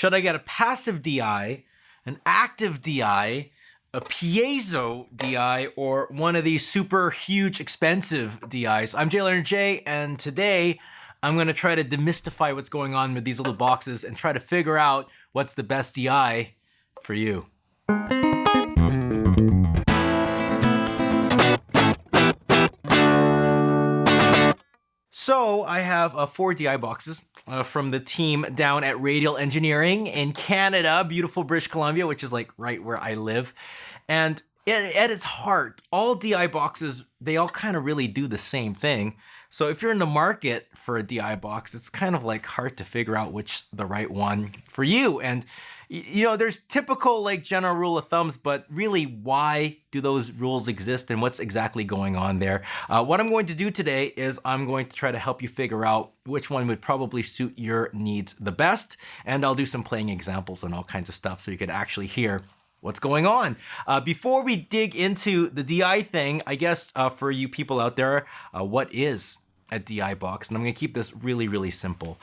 Should I get a passive DI, an active DI, a piezo DI, or one of these super huge expensive DIs? I'm JayLeonardJ, and today I'm gonna try to demystify what's going on with these little boxes and try to figure out what's the best DI for you. So I have 4 DI boxes from the team down at Radial Engineering in Canada, beautiful British Columbia, which is like right where I live. And at its heart, all DI boxes, they all kind of really do the same thing. So if you're in the market for a DI box, it's kind of like hard to figure out which the right one for you. And you know, there's typical like general rule of thumbs, but really why do those rules exist and what's exactly going on there? What I'm going to do today is I'm going to try to help you figure out which one would probably suit your needs the best. And I'll do some playing examples and all kinds of stuff so you could actually hear what's going on. Before we dig into the DI thing, I guess for you people out there, what is a DI box? And I'm gonna keep this really, really simple.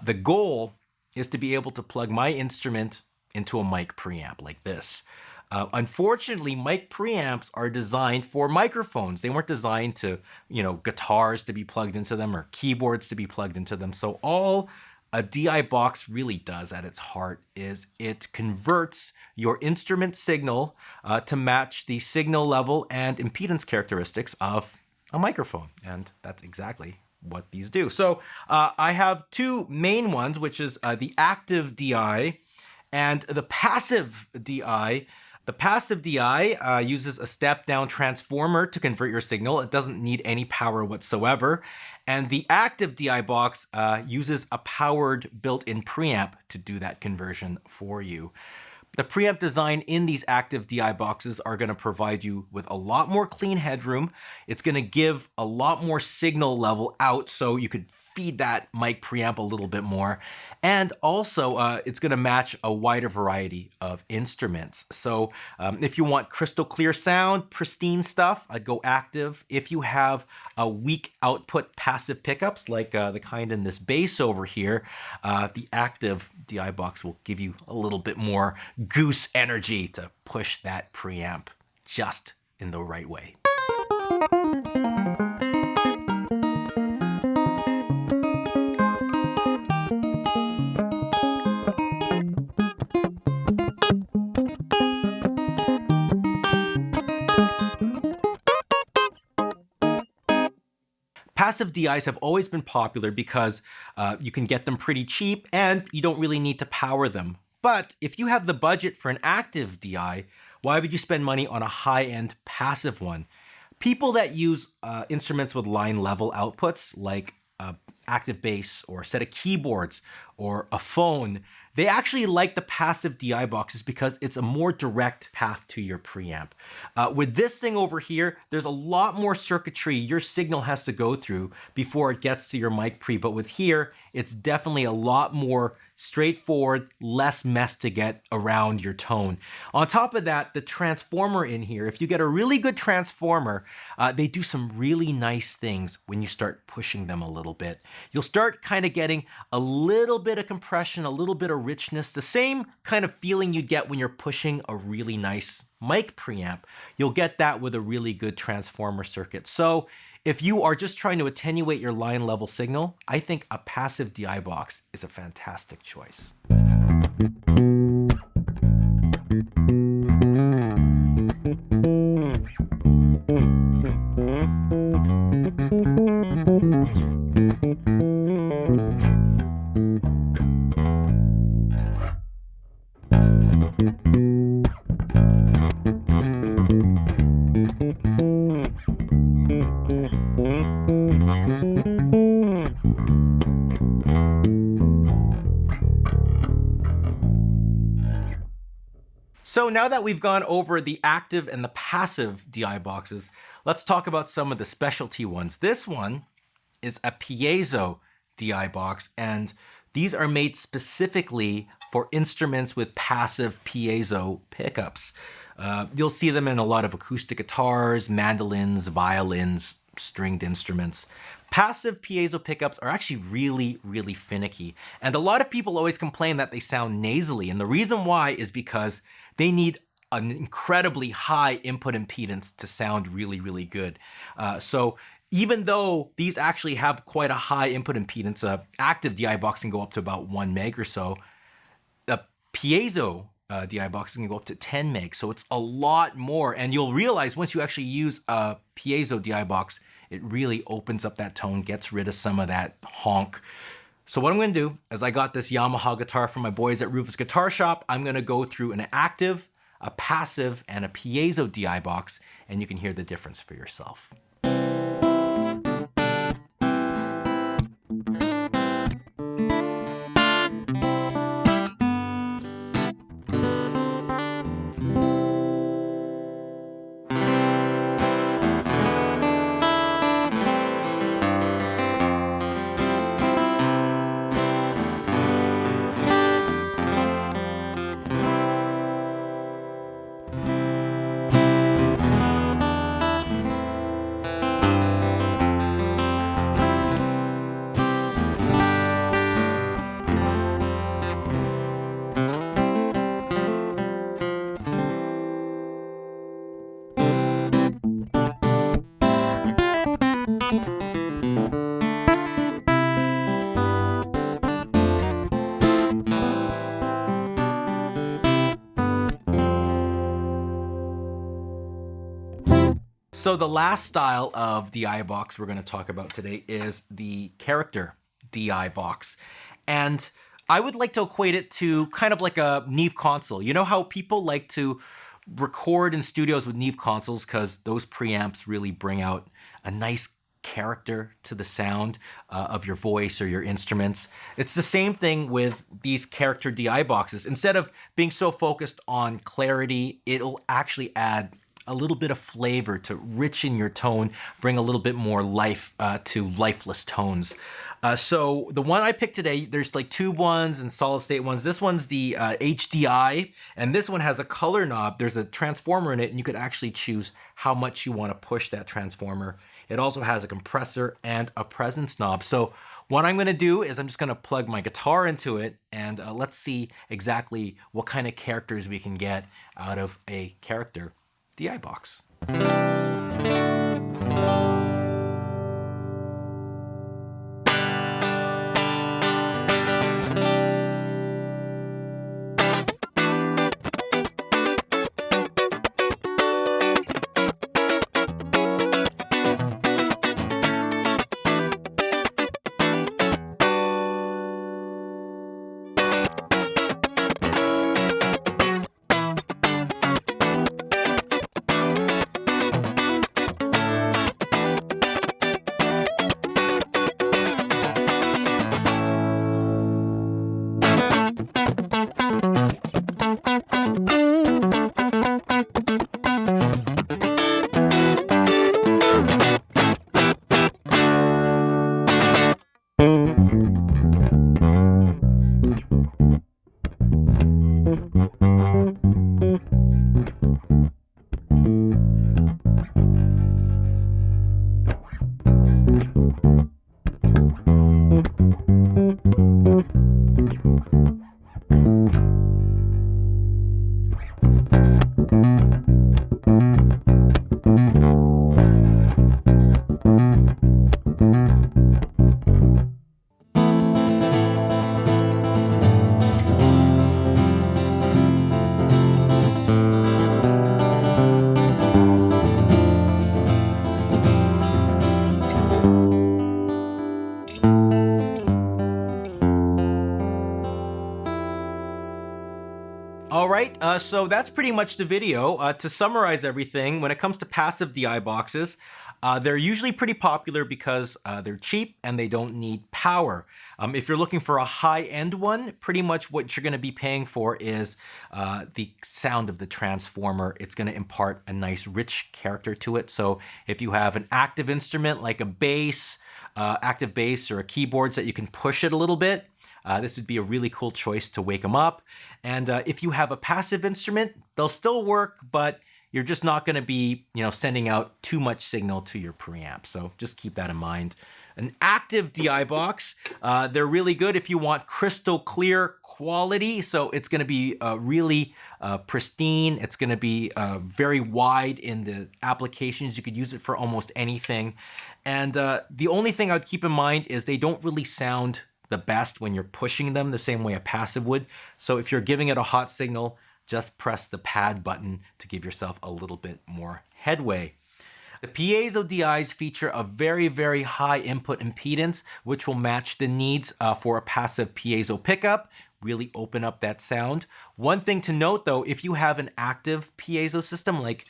The goal is to be able to plug my instrument into a mic preamp like this. Unfortunately, mic preamps are designed for microphones. They weren't designed to, you know, guitars to be plugged into them or keyboards to be plugged into them. So all a DI box really does at its heart is it converts your instrument signal to match the signal level and impedance characteristics of a microphone. And that's exactly what these do. So I have 2 main ones, which is the active DI and the passive DI. The passive DI uses a step-down transformer to convert your signal. It doesn't need any power whatsoever. And the active DI box uses a powered built-in preamp to do that conversion for you. The preamp design in these active DI boxes are going to provide you with a lot more clean headroom. It's going to give a lot more signal level out so you could feed that mic preamp a little bit more. And also, it's going to match a wider variety of instruments. So if you want crystal clear sound, pristine stuff, I'd go active. If you have a weak output passive pickups, like the kind in this bass over here, the active DI box will give you a little bit more goose energy to push that preamp just in the right way. Passive DIs have always been popular because you can get them pretty cheap and you don't really need to power them. But if you have the budget for an active DI, why would you spend money on a high-end passive one? People that use instruments with line level outputs like active bass or a set of keyboards or a phone, they actually like the passive DI boxes because it's a more direct path to your preamp. With this thing over here, there's a lot more circuitry your signal has to go through before it gets to your mic pre, but with here, it's definitely a lot more straightforward, less mess to get around your tone. On top of that, the transformer in here, if you get a really good transformer, they do some really nice things when you start pushing them a little bit. You'll start kind of getting a little bit of compression, a little bit of richness, the same kind of feeling you'd get when you're pushing a really nice mic preamp. You'll get that with a really good transformer circuit. So if you are just trying to attenuate your line level signal, I think a passive DI box is a fantastic choice. So now that we've gone over the active and the passive DI boxes, let's talk about some of the specialty ones. This one is a piezo DI box, and these are made specifically for instruments with passive piezo pickups. You'll see them in a lot of acoustic guitars, mandolins, violins, stringed instruments. Passive piezo pickups are actually really, really finicky. And a lot of people always complain that they sound nasally. And the reason why is because they need an incredibly high input impedance to sound really, really good. So even though these actually have quite a high input impedance, active DI box can go up to about 1 meg or so. A piezo DI box can go up to 10 meg, so it's a lot more. And you'll realize once you actually use a piezo DI box, it really opens up that tone, gets rid of some of that honk. So what I'm gonna do is I got this Yamaha guitar from my boys at Rufus Guitar Shop. I'm gonna go through an active, a passive, and a piezo DI box, and you can hear the difference for yourself. So the last style of DI box we're going to talk about today is the character DI box. And I would like to equate it to kind of like a Neve console. You know how people like to record in studios with Neve consoles because those preamps really bring out a nice character to the sound of your voice or your instruments. It's the same thing with these character DI boxes. Instead of being so focused on clarity, it'll actually add a little bit of flavor to richen your tone, bring a little bit more life to lifeless tones. So the one I picked today, there's like tube ones and solid state ones. This one's the HDI, and this one has a color knob. There's a transformer in it, and you could actually choose how much you want to push that transformer. It also has a compressor and a presence knob. So what I'm gonna do is I'm just gonna plug my guitar into it, and let's see exactly what kind of characters we can get out of a character DI box. All right, so that's pretty much the video. To summarize everything, when it comes to passive DI boxes, they're usually pretty popular because they're cheap and they don't need power. If you're looking for a high-end one, pretty much what you're going to be paying for is the sound of the transformer. It's going to impart a nice rich character to it. So if you have an active instrument like a bass, active bass, or a keyboards that you can push it a little bit, this would be a really cool choice to wake them up. And if you have a passive instrument, they'll still work, but you're just not going to be, sending out too much signal to your preamp. So just keep that in mind. an active DI box. They're really good if you want crystal clear quality. So it's going to be really pristine. It's going to be very wide in the applications. You could use it for almost anything. And the only thing I would keep in mind is they don't really sound the best when you're pushing them the same way a passive would. So if you're giving it a hot signal, just press the pad button to give yourself a little bit more headway. The Piezo DIs feature a very, very high input impedance, which will match the needs for a passive piezo pickup, really open up that sound. One thing to note though, if you have an active piezo system, like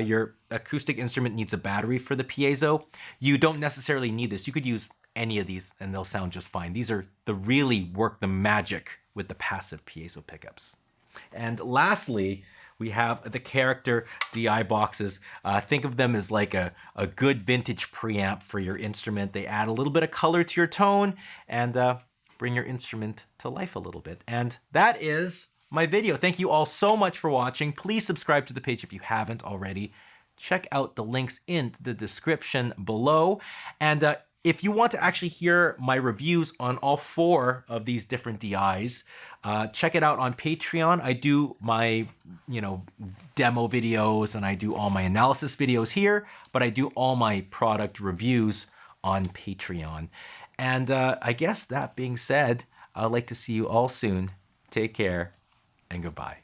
your acoustic instrument needs a battery for the piezo, you don't necessarily need this. You could use any of these and they'll sound just fine. These are the really work the magic with the passive piezo pickups. And lastly, we have the character DI boxes. Think of them as like a good vintage preamp for your instrument. They add a little bit of color to your tone and bring your instrument to life a little bit. And that is my video. Thank you all so much for watching. Please subscribe to the page if you haven't already. Check out the links in the description below. And if you want to actually hear my reviews on all 4 of these different DIs, check it out on Patreon. I do my, demo videos and I do all my analysis videos here, but I do all my product reviews on Patreon. And I guess that being said, I'd like to see you all soon. Take care and goodbye.